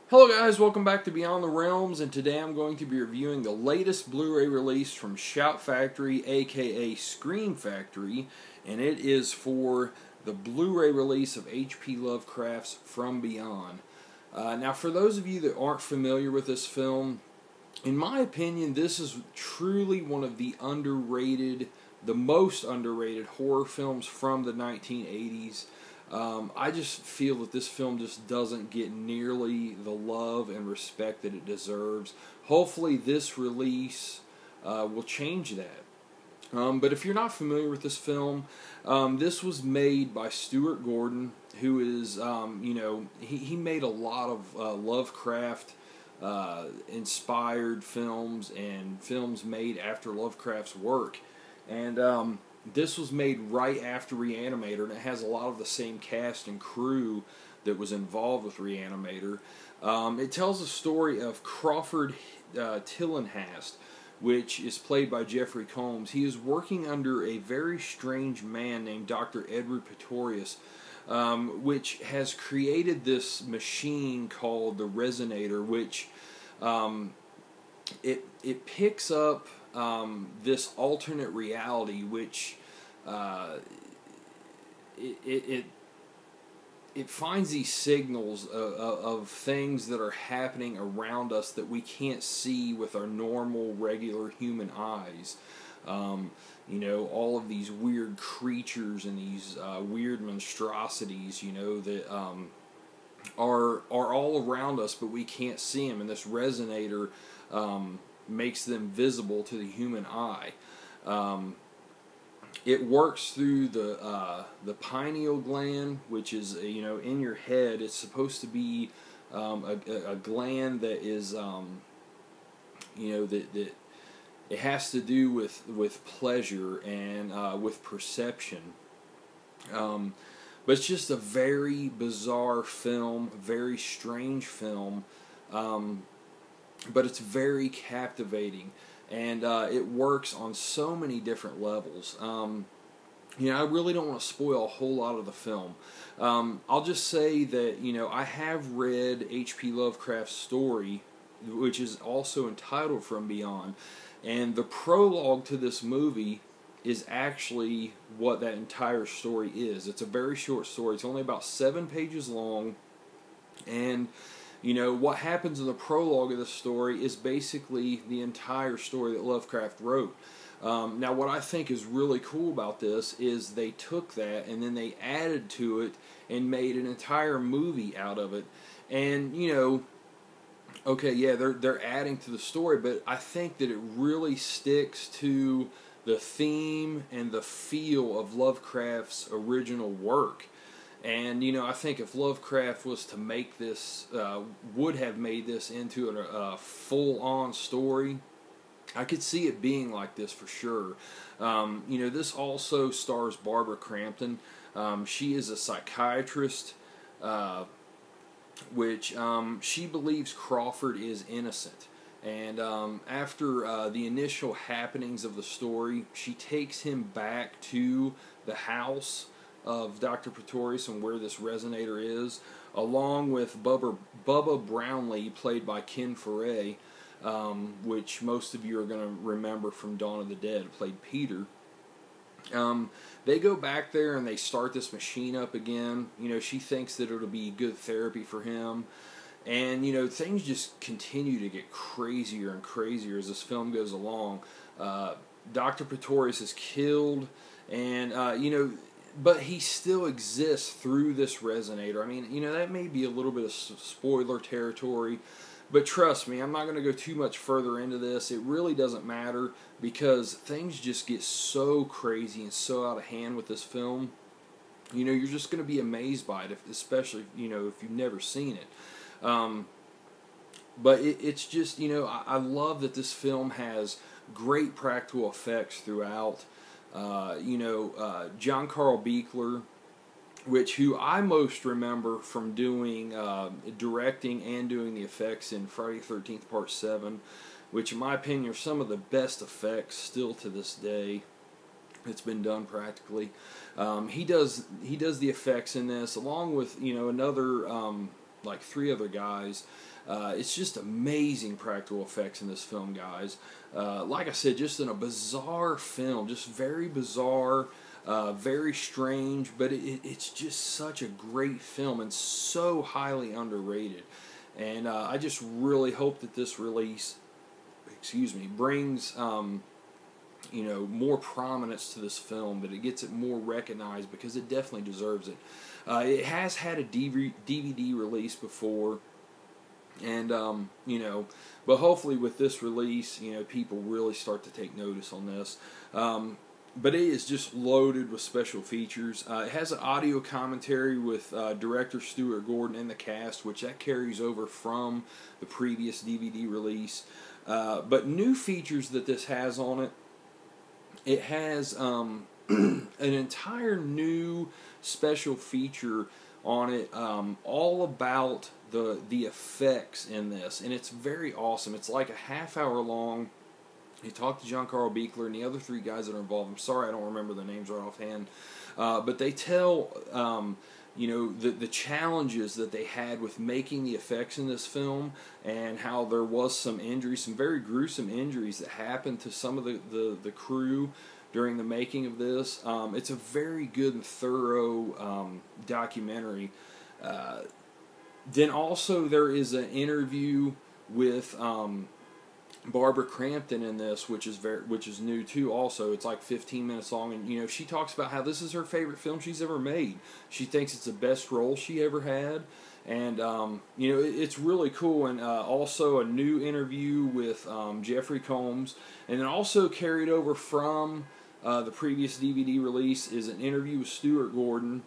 Hello guys, welcome back to Beyond the Realms, and today I'm going to be reviewing the latest Blu-ray release from Shout Factory, aka Scream Factory, and it is for the Blu-ray release of H.P. Lovecraft's From Beyond. Now for those of you that aren't familiar with this film, in my opinion this is truly one of the most underrated horror films from the 1980s. I just feel that this film just doesn't get nearly the love and respect that it deserves. Hopefully this release will change that. But if you're not familiar with this film, this was made by Stuart Gordon, who is, he made a lot of Lovecraft inspired films and films made after Lovecraft's work. And this was made right after Reanimator, and it has a lot of the same cast and crew that was involved with Reanimator. It tells the story of Crawford Tillinghast, which is played by Jeffrey Combs. He is working under a very strange man named Dr. Edward Pretorius, which has created this machine called the Resonator, which it picks up this alternate reality, which it finds these signals of things that are happening around us that we can't see with our normal, regular human eyes. All of these weird creatures and these weird monstrosities, that are all around us, but we can't see them. And this resonator makes them visible to the human eye. It works through the pineal gland, which is in your head. It's supposed to be a gland that is that it has to do with pleasure and with perception. But it's just a very bizarre film, very strange film. But it's very captivating, and it works on so many different levels. I really don't want to spoil a whole lot of the film. I'll just say that, I have read H.P. Lovecraft's story, which is also entitled From Beyond, and the prologue to this movie is actually what that entire story is. It's a very short story. It's only about 7 pages long, and what happens in the prologue of the story is basically the entire story that Lovecraft wrote. Now, what I think is really cool about this is they took that and then they added to it and made an entire movie out of it. And, okay, yeah, they're adding to the story, but I think that it really sticks to the theme and the feel of Lovecraft's original work. And, I think if Lovecraft was to make this, would have made this into a full-on story, I could see it being like this for sure. This also stars Barbara Crampton. She is a psychiatrist, which she believes Crawford is innocent. And after the initial happenings of the story, she takes him back to the house of Dr. Pretorius and where this resonator is, along with Bubba Brownlee, played by Ken Foray, which most of you are going to remember from Dawn of the Dead, who played Peter. They go back there and they start this machine up again. She thinks that it'll be good therapy for him. And, things just continue to get crazier and crazier as this film goes along. Dr. Pretorius is killed, and, but he still exists through this resonator. I mean, that may be a little bit of spoiler territory, but trust me, I'm not going to go too much further into this. It really doesn't matter, because things just get so crazy and so out of hand with this film. You're just going to be amazed by it, especially, if you've never seen it. But it's just, I love that this film has great practical effects throughout. John Carl Buechler, who I most remember from doing directing and doing the effects in Friday the 13th Part 7, which in my opinion are some of the best effects still to this day. It's been done practically. He does the effects in this, along with another like 3 other guys. It's just amazing practical effects in this film, guys. Like I said, just in a bizarre film, just very bizarre, very strange, but it's just such a great film and so highly underrated. And I just really hope that this release, brings more prominence to this film, that it gets it more recognized, because it definitely deserves it. It has had a DVD release before, and but hopefully with this release, people really start to take notice on this. But it is just loaded with special features. It has an audio commentary with director Stuart Gordon and the cast, which that carries over from the previous DVD release. But new features that this has on it, it has an entire new special feature on it, all about the effects in this, and it's very awesome. It's like a half-hour long. He talked to John Carl Buechler and the other 3 guys that are involved. I'm sorry I don't remember their names right offhand, but they tell the challenges that they had with making the effects in this film, and how there was some injuries, some very gruesome injuries that happened to some of the crew during the making of this. It's a very good and thorough documentary. Then also there is an interview with Barbara Crampton in this, which is new too. Also, it's like 15 minutes long, and she talks about how this is her favorite film she's ever made. She thinks it's the best role she ever had, and it's really cool. And also a new interview with Jeffrey Combs, and then also carried over from the previous DVD release is an interview with Stuart Gordon.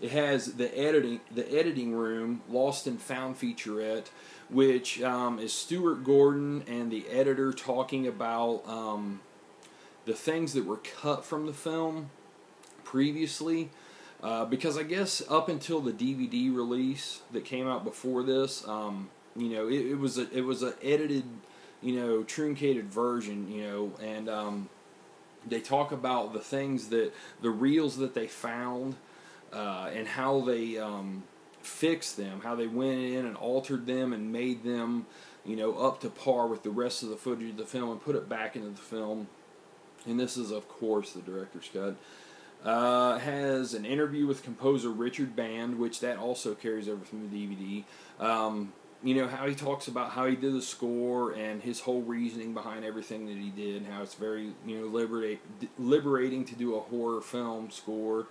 It has the editing room, Lost and Found featurette, which is Stuart Gordon and the editor talking about the things that were cut from the film previously, because I guess up until the DVD release that came out before this, it was a edited, truncated version, and they talk about the things the reels that they found. And how they fixed them, how they went in and altered them and made them, up to par with the rest of the footage of the film and put it back into the film. And this is, of course, the director's cut. Has an interview with composer Richard Band, which that also carries over from the DVD. How he talks about how he did the score and his whole reasoning behind everything that he did, and how it's very, liberating to do a horror film score.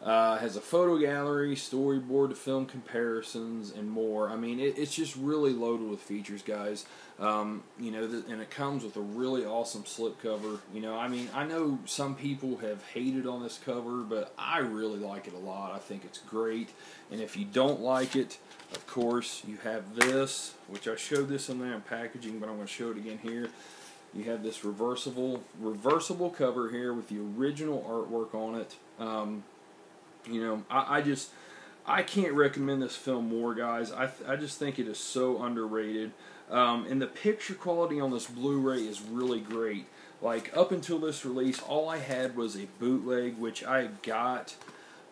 Has a photo gallery, storyboard to film comparisons, and more. I mean, it's just really loaded with features, guys. And it comes with a really awesome slipcover. I know some people have hated on this cover, but I really like it a lot. I think it's great. And if you don't like it, of course, you have this, which I showed this in there in packaging, but I'm going to show it again here. You have this reversible cover here with the original artwork on it. I can't recommend this film more, guys. I just think it is so underrated. And the picture quality on this Blu-ray is really great. Like, up until this release, all I had was a bootleg, which I got,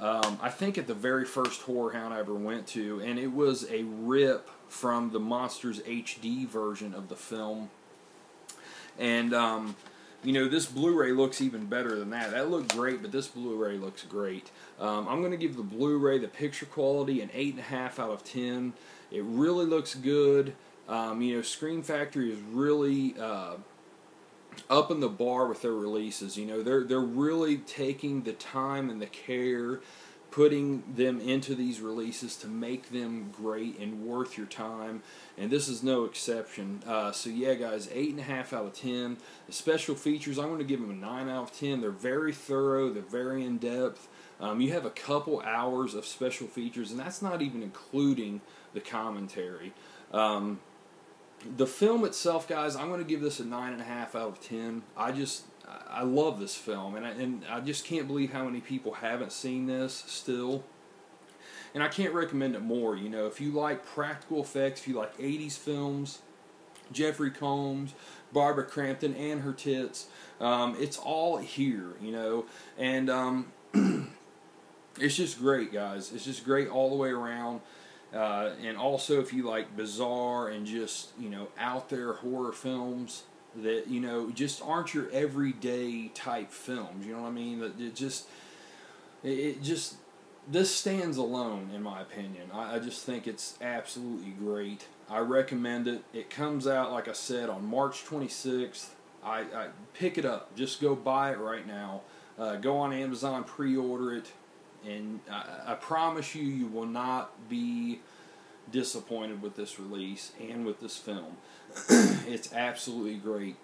I think, at the very first Horror Hound I ever went to, and it was a rip from the Monsters HD version of the film. And, this Blu-ray looks even better than that. That looked great, but this Blu-ray looks great. I'm going to give the Blu-ray, the picture quality, an 8.5 out of 10. It really looks good. Scream Factory is really up in the bar with their releases. They're really taking the time and the care, putting them into these releases to make them great and worth your time, and this is no exception. So yeah, guys, 8.5 out of 10. The special features, I'm going to give them a 9 out of 10. They're very thorough, they're very in-depth. You have a couple hours of special features, and that's not even including the commentary. The film itself, guys, I'm going to give this a 9.5 out of 10. I love this film, and I just can't believe how many people haven't seen this still. And I can't recommend it more. If you like practical effects, if you like 80s films, Jeffrey Combs, Barbara Crampton, and her tits, it's all here, and It's just great, guys. It's just great all the way around. And also, if you like bizarre and just, out there horror films that, just aren't your everyday type films, you know what I mean? That this stands alone, in my opinion. I just think it's absolutely great. I recommend it. It comes out, like I said, on March 26th. I pick it up. Just go buy it right now. Go on Amazon, pre-order it. And I promise you, you will not be disappointed with this release and with this film. It's absolutely great.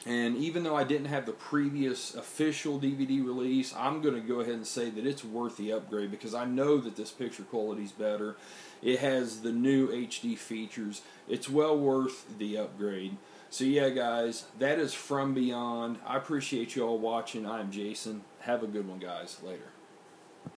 And even though I didn't have the previous official DVD release, I'm going to go ahead and say that it's worth the upgrade because I know that this picture quality is better. It has the new HD features. It's well worth the upgrade. So yeah, guys, that is From Beyond. I appreciate you all watching. I'm Jason. Have a good one, guys. Later.